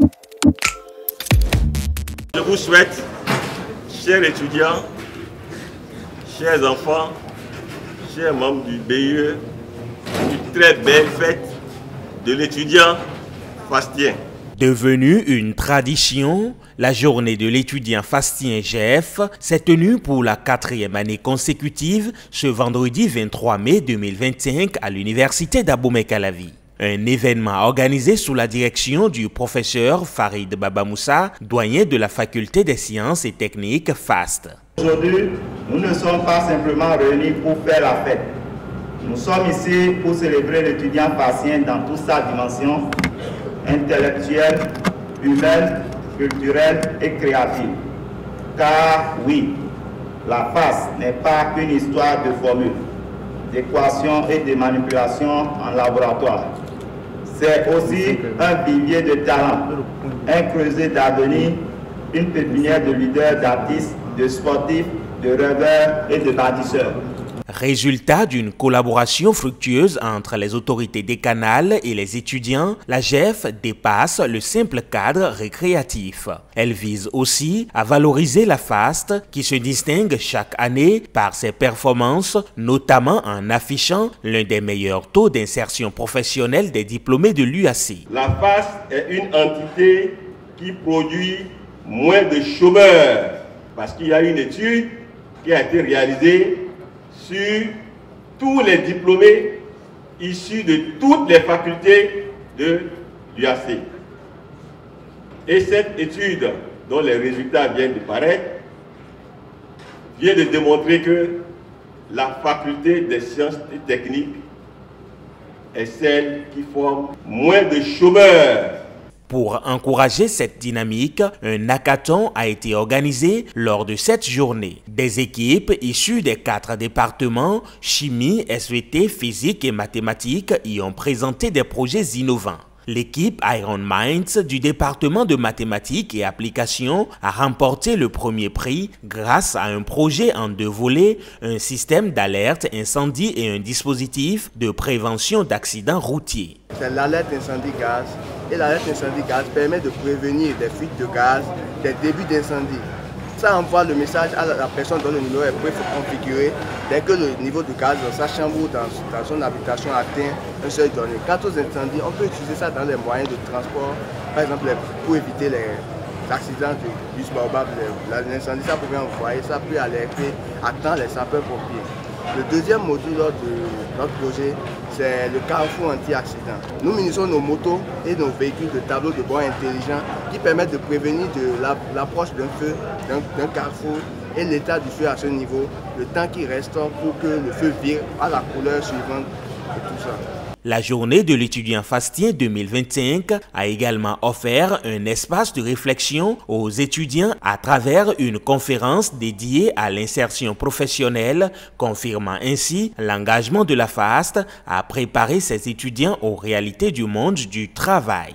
Je vous souhaite, chers étudiants, chers enfants, chers membres du BIE, une très belle fête de l'étudiant fastien. Devenue une tradition, la journée de l'étudiant fastien GF s'est tenue pour la 4e année consécutive ce vendredi 23 mai 2025 à l'université d'Abomey-Calavi. Un événement organisé sous la direction du professeur Farid Babamoussa, doyen de la faculté des sciences et techniques FAST. Aujourd'hui, nous ne sommes pas simplement réunis pour faire la fête. Nous sommes ici pour célébrer l'étudiant fastien dans toute sa dimension intellectuelle, humaine, culturelle et créative. Car oui, la FAST n'est pas qu'une histoire de formules, d'équations et de manipulations en laboratoire. C'est aussi un vivier de talent, un creuset d'avenir, une pépinière de leaders, d'artistes, de sportifs, de rêveurs et de bâtisseurs. Résultat d'une collaboration fructueuse entre les autorités décanales et les étudiants, la GF dépasse le simple cadre récréatif. Elle vise aussi à valoriser la FAST qui se distingue chaque année par ses performances, notamment en affichant l'un des meilleurs taux d'insertion professionnelle des diplômés de l'UAC. La FAST est une entité qui produit moins de chômeurs parce qu'il y a une étude qui a été réalisée sur tous les diplômés issus de toutes les facultés de l'UAC. Et cette étude, dont les résultats viennent de paraître, vient de démontrer que la faculté des sciences et techniques est celle qui forme moins de chômeurs. Pour encourager cette dynamique, un hackathon a été organisé lors de cette journée. Des équipes issues des 4 départements, chimie, SVT, physique et mathématiques, y ont présenté des projets innovants. L'équipe Iron Minds du département de mathématiques et applications a remporté le premier prix grâce à un projet en 2 volets, un système d'alerte incendie et un dispositif de prévention d'accidents routiers. C'est l'alerte incendie-gaz et l'alerte incendie-gaz permet de prévenir des fuites de gaz, des débuts d'incendie. Ça envoie le message à la personne dont le numéro est préconfiguré dès que le niveau de gaz dans sa chambre ou dans son habitation atteint un seuil donné. Quant aux incendies, on peut utiliser ça dans les moyens de transport, par exemple pour éviter les accidents de bus baobab. L'incendie, ça peut envoyer, ça peut alerter à temps les sapeurs-pompiers. Le deuxième module de notre projet, c'est le carrefour anti-accident. Nous munissons nos motos et nos véhicules de tableaux de bord intelligents qui permettent de prévenir de l'approche d'un feu, d'un carrefour et l'état du feu à ce niveau, le temps qui reste pour que le feu vire à la couleur suivante et tout ça. La journée de l'étudiant fastien 2025 a également offert un espace de réflexion aux étudiants à travers une conférence dédiée à l'insertion professionnelle, confirmant ainsi l'engagement de la FAST à préparer ses étudiants aux réalités du monde du travail.